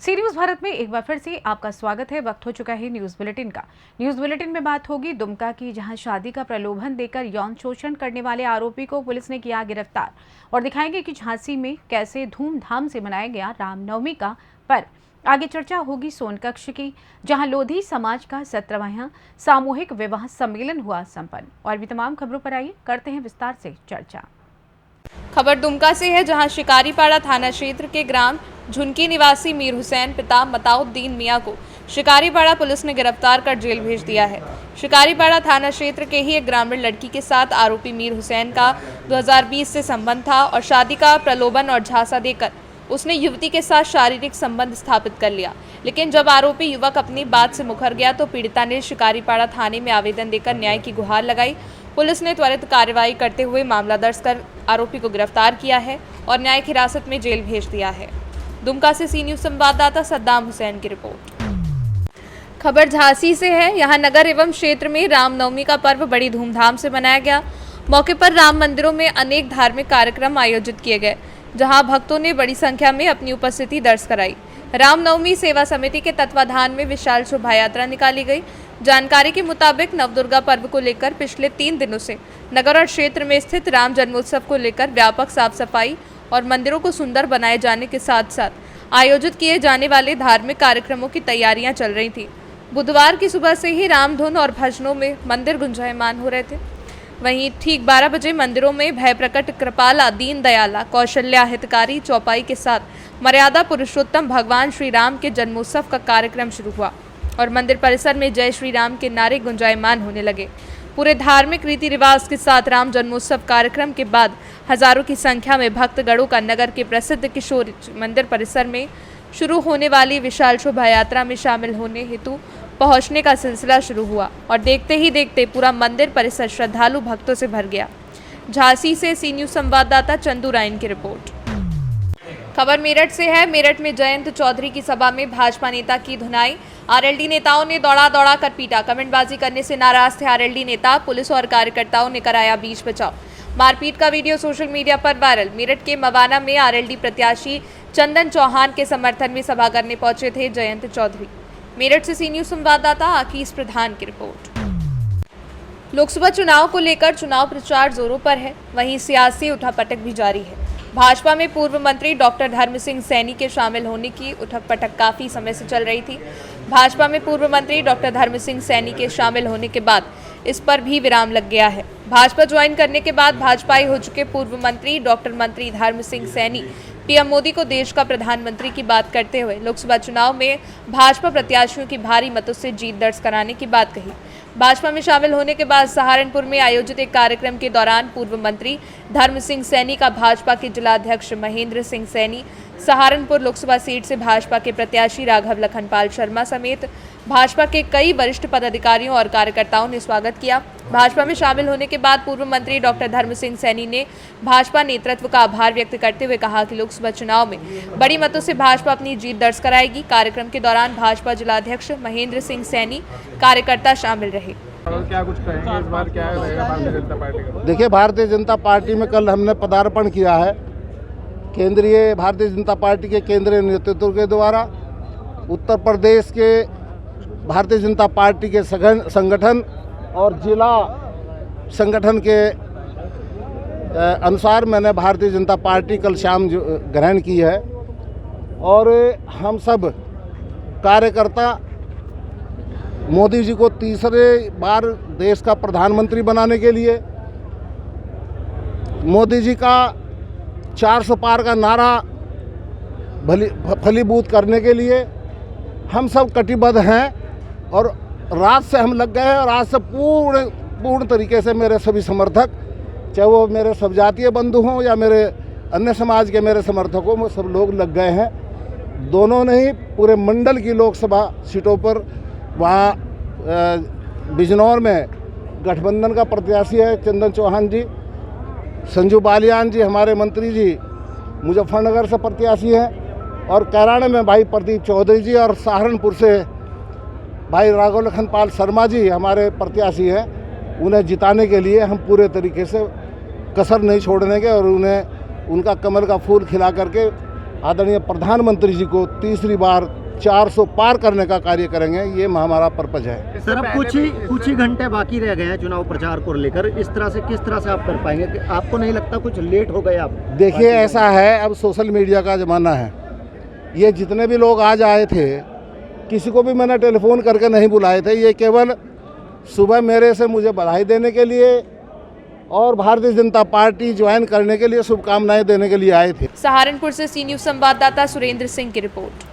सी news Bharat में एक बार फिर से आपका स्वागत है। वक्त हो चुका है न्यूज बुलेटिन का। न्यूज बुलेटिन में बात होगी दुमका की, जहां शादी का प्रलोभन देकर यौन शोषण करने वाले आरोपी को पुलिस ने किया गिरफ्तार, और दिखाएंगे कि झांसी में कैसे धूमधाम से मनाया गया रामनवमी का पर्व। आगे चर्चा होगी सोनकक्ष की, जहां लोधी समाज का 17वां सामूहिक विवाह सम्मेलन हुआ संपन्न। और भी तमाम खबरों पर आइए करते हैं विस्तार से चर्चा। खबर दुमका से है, जहां शिकारीपाड़ा थाना क्षेत्र के ग्राम झुनकी निवासी मीर हुसैन पिता मताउद्दीन मियां को शिकारीपाड़ा पुलिस ने गिरफ्तार कर जेल भेज दिया है। शिकारीपाड़ा थाना क्षेत्र के ही एक ग्रामीण लड़की के साथ आरोपी मीर हुसैन का 2020 से संबंध था और शादी का प्रलोभन और झांसा देकर उसने युवती के साथ शारीरिक संबंध स्थापित कर लिया। लेकिन जब आरोपी युवक अपनी बात से मुकर गया तो पीड़िता ने शिकारीपाड़ा थाने में आवेदन देकर न्याय की गुहार लगाई। पुलिस ने त्वरित कार्रवाई करते हुए मामला दर्ज कर आरोपी को गिरफ्तार किया है और न्यायिक हिरासत में जेल भेज दिया है। दुमका से सी न्यूज संवाददाता सद्दाम हुसैन की रिपोर्ट। खबर झांसी से है, यहाँ नगर एवं क्षेत्र में रामनवमी का पर्व बड़ी धूमधाम से मनाया गया। मौके पर राम मंदिरों में अनेक धार्मिक कार्यक्रम आयोजित किए गए, जहां भक्तों ने बड़ी संख्या में अपनी उपस्थिति दर्ज कराई। रामनवमी सेवा समिति के तत्वाधान में विशाल शोभा यात्रा निकाली गई। जानकारी के मुताबिक नवदुर्गा पर्व को लेकर पिछले 3 दिनों से नगर और क्षेत्र में स्थित राम जन्मोत्सव को लेकर व्यापक साफ सफाई और मंदिरों को सुंदर बनाए जाने के साथ साथ आयोजित किए जाने वाले धार्मिक कार्यक्रमों की तैयारियां चल रही थी। बुधवार की सुबह से ही रामधुन और भजनों में मंदिर गुंजायमान हो रहे थे। वहीं ठीक 12 बजे मंदिरों में भय प्रकट कृपाला, दीन दयाला, कौशल्या हितकारी चौपाई के साथ मर्यादा पुरुषोत्तम भगवान श्री राम के जन्मोत्सव का कार्यक्रम शुरू हुआ और मंदिर परिसर में जय श्री राम के नारे गुंजायमान होने लगे। पूरे धार्मिक रीति रिवाज के साथ राम जन्मोत्सव कार्यक्रम के बाद हजारों की संख्या में भक्तगणों का नगर के प्रसिद्ध किशोर मंदिर परिसर में शुरू होने वाली विशाल शोभा यात्रा में शामिल होने हेतु पहुंचने का सिलसिला शुरू हुआ और देखते ही देखते पूरा मंदिर परिसर श्रद्धालु भक्तों से भर गया। झांसी से सी न्यूज संवाददाता चंदू रायन की रिपोर्ट। खबर मेरठ से है। मेरठ में जयंत चौधरी की सभा में भाजपा नेता की धुनाई। आरएलडी नेताओं ने दौड़ा दौड़ा कर पीटा। कमेंटबाजी करने से नाराज थे आरएलडी नेता। पुलिस और कार्यकर्ताओं ने कराया बीच बचाव। मारपीट का वीडियो सोशल मीडिया पर वायरल। मेरठ के मवाना में आरएलडी प्रत्याशी चंदन चौहान के समर्थन में सभा करने पहुंचे थे जयंत चौधरी। मेरठ से सी न्यूज संवाददाता आकीस प्रधान की रिपोर्ट। लोकसभा चुनाव को लेकर चुनाव प्रचार जोरों पर है, वहीं सियासी उठापटक भी जारी है। भाजपा में पूर्व मंत्री डॉक्टर धर्म सिंह सैनी के शामिल होने की उठक-पटक काफी समय से चल रही थी। भाजपा में पूर्व मंत्री डॉक्टर धर्म सिंह सैनी के शामिल होने के बाद इस पर भी विराम लग गया है। भाजपा ज्वाइन करने के बाद भाजपाई हो चुके पूर्व मंत्री डॉक्टर मंत्री धर्म सिंह सैनी पीएम मोदी को देश का प्रधानमंत्री की बात करते हुए लोकसभा चुनाव में भाजपा प्रत्याशियों की भारी मतों से जीत दर्ज कराने की बात कही। भाजपा में शामिल होने के बाद सहारनपुर में आयोजित एक कार्यक्रम के दौरान पूर्व मंत्री धर्म सिंह सैनी का भाजपा के जिलाध्यक्ष महेंद्र सिंह सैनी, सहारनपुर लोकसभा सीट से भाजपा के प्रत्याशी राघव लखनपाल शर्मा समेत भाजपा के कई वरिष्ठ पदाधिकारियों और कार्यकर्ताओं ने स्वागत किया। भाजपा में शामिल होने के बाद पूर्व मंत्री डॉक्टर धर्म सिंह सैनी ने भाजपा नेतृत्व का आभार व्यक्त करते हुए कहा कि लोकसभा चुनाव में बड़ी मतों से भाजपा अपनी जीत दर्ज कराएगी। कार्यक्रम के दौरान भाजपा जिलाध्यक्ष महेंद्र सिंह सैनी, कार्यकर्ता शामिल रहे। क्या कुछ कहेंगे इस बार, क्या रहेगा भारतीय जनता पार्टी का? देखिए, भारतीय जनता पार्टी में कल हमने पदार्पण किया है। केंद्रीय भारतीय जनता पार्टी के केंद्रीय नेतृत्व के द्वारा उत्तर प्रदेश के भारतीय जनता पार्टी के संगठन और जिला संगठन के अनुसार मैंने भारतीय जनता पार्टी कल शाम ग्रहण की है और हम सब कार्यकर्ता मोदी जी को तीसरे बार देश का प्रधानमंत्री बनाने के लिए, मोदी जी का 400 पार का नारा फलीभूत करने के लिए हम सब कटिबद्ध हैं और रात से हम लग गए हैं। और आज से पूर्ण तरीके से मेरे सभी समर्थक, चाहे वो मेरे सब जातीय बंधु हों या मेरे अन्य समाज के मेरे समर्थकों में, सब लोग लग गए हैं। दोनों ने ही पूरे मंडल की लोकसभा सीटों पर, वहाँ बिजनौर में गठबंधन का प्रत्याशी है चंदन चौहान जी, संजू बालियान जी हमारे मंत्री जी मुजफ्फरनगर से प्रत्याशी हैं, और कैराना में भाई प्रदीप चौधरी जी, और सहारनपुर से भाई राघव लखनपाल शर्मा जी हमारे प्रत्याशी हैं। उन्हें जिताने के लिए हम पूरे तरीके से कसर नहीं छोड़ने के और उन्हें उनका कमल का फूल खिला करके आदरणीय प्रधानमंत्री जी को तीसरी बार 400 पार करने का कार्य करेंगे। ये हमारा पर्पज है। सर, अब कुछ ही घंटे बाकी रह गए हैं चुनाव प्रचार को लेकर। इस तरह से किस तरह से आप कर पाएंगे कि आपको नहीं लगता कुछ लेट हो गए आप? देखिए, ऐसा है, अब सोशल मीडिया का ज़माना है। ये जितने भी लोग आज आए थे, किसी को भी मैंने टेलीफोन करके नहीं बुलाए थे। ये केवल सुबह मेरे से मुझे बधाई देने के लिए और भारतीय जनता पार्टी ज्वाइन करने के लिए शुभकामनाएं देने के लिए आए थे। सहारनपुर से सी न्यूज़ संवाददाता सुरेंद्र सिंह की रिपोर्ट।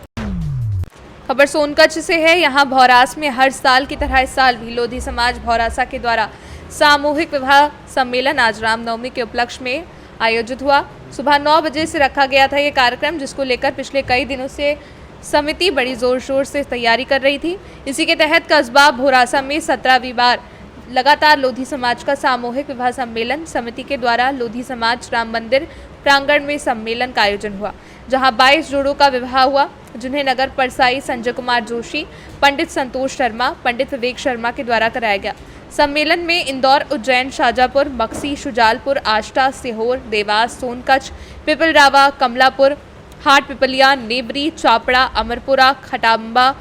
खबर सोनकच्छ से है। यहाँ भौरास में हर साल की तरह इस साल भी लोधी समाज भौरासा के द्वारा सामूहिक विवाह सम्मेलन आज रामनवमी के उपलक्ष्य में आयोजित हुआ। सुबह 9 बजे से रखा गया था ये कार्यक्रम, जिसको लेकर पिछले कई दिनों से समिति बड़ी जोर शोर से तैयारी कर रही थी। इसी के तहत कस्बा भौरासा में 17वीं बार लगातार लोधी समाज का सामूहिक विवाह सम्मेलन समिति के द्वारा लोधी समाज राम मंदिर प्रांगण में सम्मेलन का आयोजन हुआ, जहां 22 जोड़ों का विवाह हुआ, जिन्हें नगर परसाई संजय कुमार जोशी, पंडित संतोष शर्मा, पंडित विवेक शर्मा के द्वारा कराया गया। सम्मेलन में इंदौर, उज्जैन, शाजापुर, बक्सी, शुजालपुर, आष्टा, सीहोर, देवास, सोनकच्छ, पिपलरावा, कमलापुर, हाट पिपलिया, नेबरी, चापड़ा, अमरपुरा, खटांबा,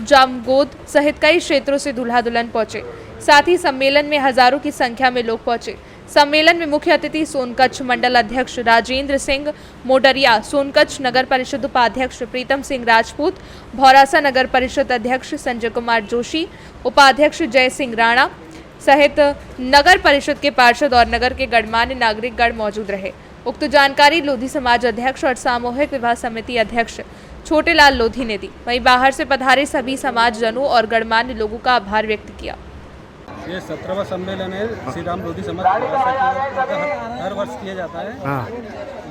जामगोद सहित कई क्षेत्रों से दूल्हा दुल्हन पहुंचे। साथ ही सम्मेलन में हजारों की संख्या में लोग पहुंचे। सम्मेलन में मुख्य अतिथि सोनकच्छ मंडल अध्यक्ष राजेंद्र सिंह मोडरिया, सोनकच्छ नगर परिषद उपाध्यक्ष प्रीतम सिंह राजपूत, भौरासा नगर परिषद अध्यक्ष संजय कुमार जोशी, उपाध्यक्ष जय सिंह राणा सहित नगर परिषद के पार्षद और नगर के गणमान्य नागरिकगण मौजूद रहे। उक्त जानकारी लोधी समाज अध्यक्ष और सामूहिक विवाह समिति अध्यक्ष छोटेलाल लोधी ने दी। वहीं बाहर से पधारे सभी समाजजनों और गणमान्य लोगों का आभार व्यक्त किया। ये 17वां सम्मेलन है श्री राम लोधी समाज हर वर्ष किया जाता है। हाँ।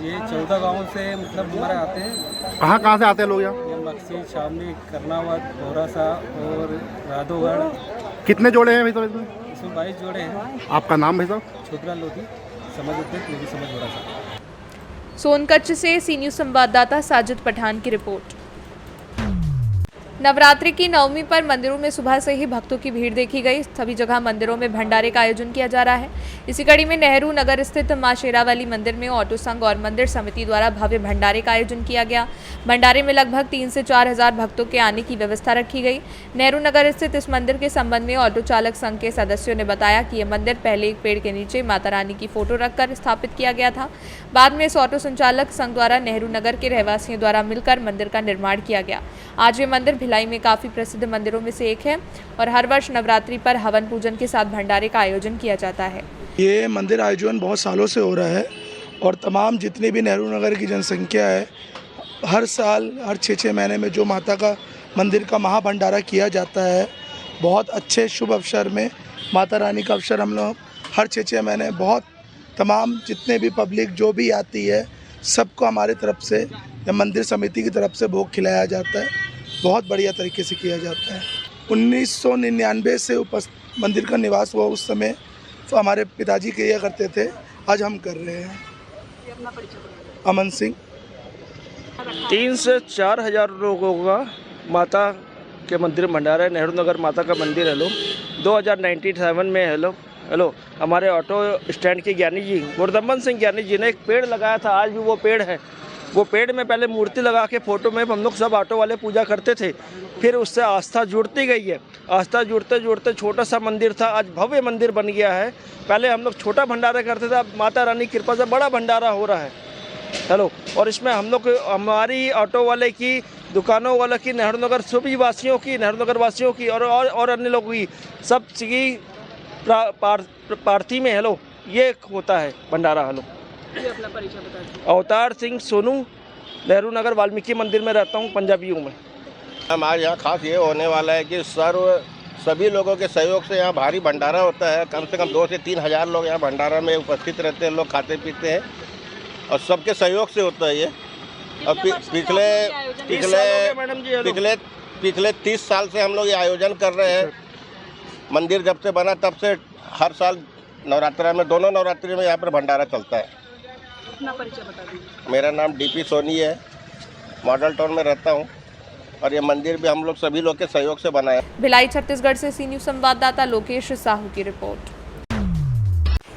ये 14 गाँव से मतलब हमारे आते हैं। कहाँ से आते हैं लोग यहाँ? ये मक्सी, छावनी, करनावत, भौरासा और राधोगढ़। कितने जोड़े हैं भाई साहब इसमें? इसमें 22 जोड़े हैं। आपका नाम भाई साहब? छोटेलाल लोधी, समाज अध्यक्ष लोधी समाज भौरासा। सोनकच्छ से सी न्यूज़ संवाददाता साजिद पठान की रिपोर्ट। नवरात्रि की नवमी पर मंदिरों में सुबह से ही भक्तों की भीड़ देखी गई। सभी जगह मंदिरों में भंडारे का आयोजन किया जा रहा है। इसी कड़ी में नेहरू नगर स्थित मां शेरावाली मंदिर में ऑटो संघ और मंदिर समिति द्वारा भव्य भंडारे का आयोजन किया गया। भंडारे में लगभग 3 से 4 हजार भक्तों के आने की व्यवस्था रखी गई। नेहरू नगर स्थित इस मंदिर के संबंध में ऑटो चालक संघ के सदस्यों ने बताया कि यह मंदिर पहले एक पेड़ के नीचे माता रानी की फोटो रखकर स्थापित किया गया था। बाद में इस ऑटो संचालक संघ द्वारा नेहरू नगर के रहवासियों द्वारा मिलकर मंदिर का निर्माण किया गया। आज ये मंदिर भिलाई में काफी प्रसिद्ध मंदिरों में से एक है और हर वर्ष नवरात्रि पर हवन पूजन के साथ भंडारे का आयोजन किया जाता है। ये मंदिर आयोजन बहुत सालों से हो रहा है और तमाम जितनी भी नेहरू नगर की जनसंख्या है, हर साल हर 6-6 महीने में जो माता का मंदिर का महाभंडारा किया जाता है। बहुत अच्छे शुभ अवसर में माता रानी का अवसर हम लोग हर 6-6 महीने बहुत तमाम जितने भी पब्लिक जो भी आती है सबको हमारे तरफ से या मंदिर समिति की तरफ से भोग खिलाया जाता है। बहुत बढ़िया तरीके से किया जाता है। 1999 से मंदिर का निवास हुआ, उस समय तो हमारे पिताजी किया करते थे, आज हम कर रहे हैं। अमन सिंह। 3 से 4 हजार लोगों का माता के मंदिर भंडारा, नेहरू नगर माता का मंदिर है। लोग 2097 में हेलो हमारे ऑटो स्टैंड के ज्ञानी जी गुरदम्बन सिंह ज्ञानी जी ने एक पेड़ लगाया था। आज भी वो पेड़ है। वो पेड़ में पहले मूर्ति लगा के फोटो में हम लोग सब ऑटो वाले पूजा करते थे। फिर उससे आस्था जुड़ती गई है। आस्था जुड़ते जुड़ते छोटा सा मंदिर था, आज भव्य मंदिर बन गया है। पहले हम लोग छोटा भंडारा करते थे, अब माता रानी की कृपा से बड़ा भंडारा हो रहा है। हेलो, और इसमें हम लोग हमारी ऑटो वाले की, दुकानों वालों की, नेहरू नगर सभी वासियों की, नेहरू नगर वासियों की और अन्य लोगों की सब की पार्थी में हेलो ये होता है भंडारा। हेलो, अवतार सिंह सोनू, नेहरू नगर वाल्मीकि मंदिर में रहता हूँ, पंजाबियों में। हमारे यहाँ खास ये होने वाला है कि सभी लोगों के सहयोग से यहाँ भारी भंडारा होता है। कम से कम 2 से 3 हजार लोग यहाँ भंडारा में उपस्थित रहते हैं। लोग खाते पीते हैं और सबके सहयोग से होता है ये। और पिछले 30 साल से हम लोग ये आयोजन कर रहे हैं। मंदिर जब से बना तब से हर साल नवरात्रि में, दोनों नवरात्रि में यहाँ पर भंडारा चलता है। अपना परिचय बता दीजिए। मेरा नाम डीपी सोनी है, मॉडल टाउन में रहता हूँ और ये मंदिर भी हम लोग सभी लोग के सहयोग से बना है। भिलाई छत्तीसगढ़ से सी न्यूज़ संवाददाता लोकेश साहू की रिपोर्ट।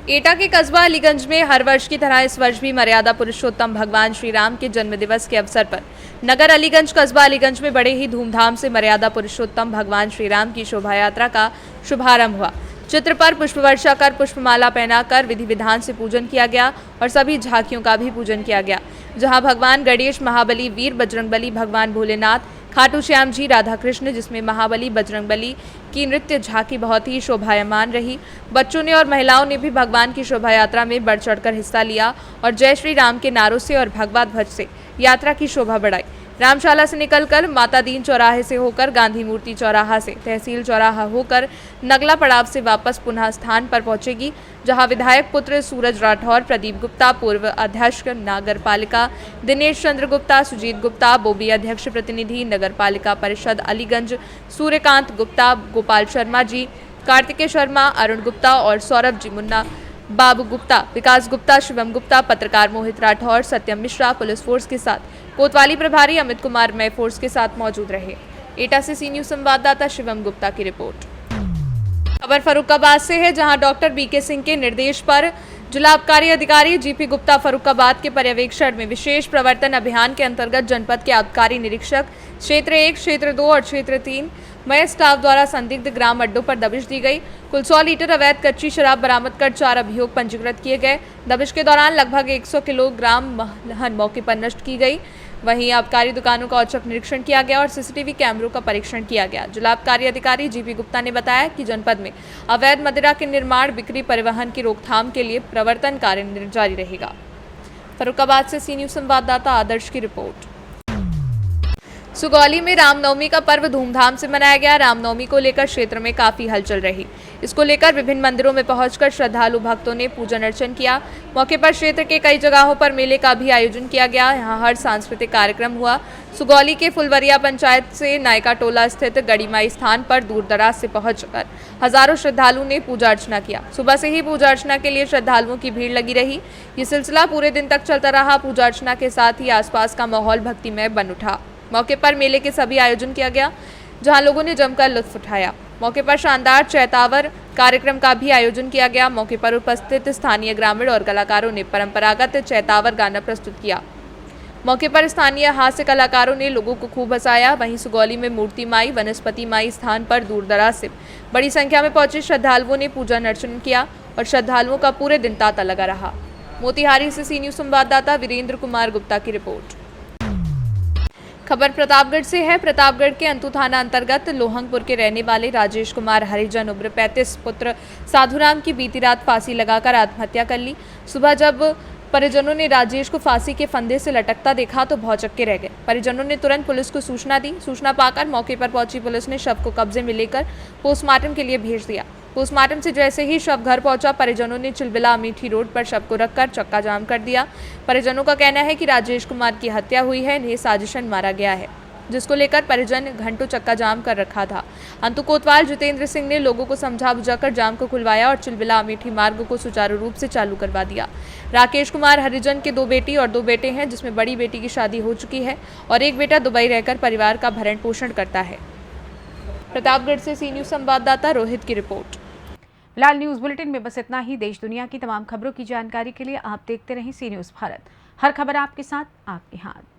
एटा के कस्बा अलीगंज में हर वर्ष की तरह इस वर्ष भी मर्यादा पुरुषोत्तम भगवान श्री राम के जन्म दिवस के अवसर पर नगर अलीगंज कस्बा अलीगंज में बड़े ही धूमधाम से मर्यादा पुरुषोत्तम भगवान श्री राम की शोभा यात्रा का शुभारंभ हुआ। चित्र पर पुष्प वर्षा कर पुष्पमाला पहनाकर विधि विधान से पूजन किया गया और सभी झांकियों का भी पूजन किया गया, जहां भगवान गणेश, महाबली, वीर बजरंगबली, भगवान भोलेनाथ, खाटू श्याम जी, राधा कृष्ण, जिसमें महाबली बजरंगबली की नृत्य झांकी बहुत ही शोभायमान रही। बच्चों ने और महिलाओं ने भी भगवान की शोभा यात्रा में बढ़ चढ़कर हिस्सा लिया और जय श्री राम के नारों से और भगवा ध्वज से यात्रा की शोभा बढ़ाई। रामशाला से निकलकर माता दीन चौराहे से होकर गांधी मूर्ति चौराहा से तहसील चौराहा होकर नगला पड़ाव से वापस पुनः स्थान पर पहुंचेगी, जहां विधायक पुत्र सूरज राठौर, प्रदीप गुप्ता, पूर्व अध्यक्ष नगर पालिका दिनेश चंद्र गुप्ता, सुजीत गुप्ता, बोबी अध्यक्ष प्रतिनिधि नगर पालिका परिषद अलीगंज सूर्यकांत गुप्ता, गोपाल शर्मा जी, कार्तिकेय शर्मा, अरुण गुप्ता और सौरभ जी मुन्ना, बाबू गुप्ता, विकास गुप्ता, शिवम गुप्ता, पत्रकार मोहित राठौर, सत्यम मिश्रा पुलिस फोर्स के साथ कोतवाली प्रभारी अमित कुमार मय फोर्स के साथ मौजूद रहे। एटा से सी न्यूज संवाददाता शिवम गुप्ता की रिपोर्ट। खबर फरुखाबाद से है, जहां डॉक्टर बीके सिंह के निर्देश पर जिला आबकारी अधिकारी जीपी गुप्ता फरुखाबाद के पर्यवेक्षण में विशेष प्रवर्तन अभियान के अंतर्गत जनपद के आबकारी निरीक्षक क्षेत्र 1, क्षेत्र 2 और क्षेत्र 3 मय स्टाफ द्वारा संदिग्ध ग्राम अड्डों पर दबिश दी गई। कुल 100 लीटर अवैध कच्ची शराब बरामद कर 4 अभियोग पंजीकृत किए गए। दबिश के दौरान लगभग 100 किलोग्राम महन मौके पर नष्ट की गई। वहीं आबकारी दुकानों का औचक निरीक्षण किया गया और सीसीटीवी कैमरों का परीक्षण किया गया। जिला आबकारी अधिकारी जीपी गुप्ता ने बताया कि जनपद में अवैध मदिरा के निर्माण, बिक्री, परिवहन की रोकथाम के लिए प्रवर्तन कार्य जारी रहेगा। फरुखाबाद से सी न्यूज संवाददाता आदर्श की रिपोर्ट। सुगौली में रामनवमी का पर्व धूमधाम से मनाया गया। रामनवमी को लेकर क्षेत्र में काफी हलचल रही। इसको लेकर विभिन्न मंदिरों में पहुंचकर श्रद्धालु भक्तों ने पूजन अर्चन किया। मौके पर क्षेत्र के कई जगहों पर मेले का भी आयोजन किया गया। यहां हर सांस्कृतिक कार्यक्रम हुआ। सुगौली के फुलवरिया पंचायत से नायका टोला स्थित गड़ीमाई स्थान पर दूर दराज से पहुंचकर हजारों श्रद्धालुओं ने पूजा अर्चना किया। सुबह से ही पूजा अर्चना के लिए श्रद्धालुओं की भीड़ लगी रही। ये सिलसिला पूरे दिन तक चलता रहा। पूजा अर्चना के साथ ही आसपास का माहौल भक्तिमय बन उठा। मौके पर मेले के सभी आयोजन किया गया, जहां लोगों ने जमकर लुत्फ उठाया। मौके पर शानदार चैतावर कार्यक्रम का भी आयोजन किया गया। मौके पर उपस्थित स्थानीय ग्रामीण और कलाकारों ने परंपरागत चैतावर गाना प्रस्तुत किया। मौके पर स्थानीय हास्य कलाकारों ने लोगों को खूब हंसाया। वहीं सुगौली में मूर्ति माई, वनस्पति माई स्थान पर दूर दराज से बड़ी संख्या में पहुंचे श्रद्धालुओं ने पूजन अर्चन किया और श्रद्धालुओं का पूरे दिन तांता लगा रहा। मोतिहारी से सी न्यूज संवाददाता वीरेंद्र कुमार गुप्ता की रिपोर्ट। खबर प्रतापगढ़ से है। प्रतापगढ़ के अंतु थाना अंतर्गत लोहंगपुर के रहने वाले राजेश कुमार हरिजन उम्र 35 पुत्र साधुराम की बीती रात फांसी लगाकर आत्महत्या कर ली। सुबह जब परिजनों ने राजेश को फांसी के फंदे से लटकता देखा तो भौचक्के रह गए। परिजनों ने तुरंत पुलिस को सूचना दी। सूचना पाकर मौके पर पहुंची पुलिस ने शव को कब्जे में लेकर पोस्टमार्टम के लिए भेज दिया। पोस्टमार्टम से जैसे ही शव घर पहुंचा, परिजनों ने चिलबिला अमेठी रोड पर शव को रखकर चक्का जाम कर दिया। परिजनों का कहना है कि राजेश कुमार की हत्या हुई है, इन्हें साजिशन मारा गया है, जिसको लेकर परिजन घंटों चक्का जाम कर रखा था। अंतु कोतवाल जितेंद्र सिंह ने लोगों को समझा बुझाकर जाम को खुलवाया और चिलबिला अमेठी मार्ग को सुचारू रूप से चालू करवा दिया। राकेश कुमार हरिजन के 2 बेटी और 2 बेटे हैं, जिसमें बड़ी बेटी की शादी हो चुकी है और एक बेटा दुबई रहकर परिवार का भरण पोषण करता है। प्रतापगढ़ से सी न्यूज संवाददाता रोहित की रिपोर्ट। फिलहाल न्यूज बुलेटिन में बस इतना ही। देश दुनिया की तमाम खबरों की जानकारी के लिए आप देखते रहें सी न्यूज भारत। हर खबर आपके साथ, आपके हाथ।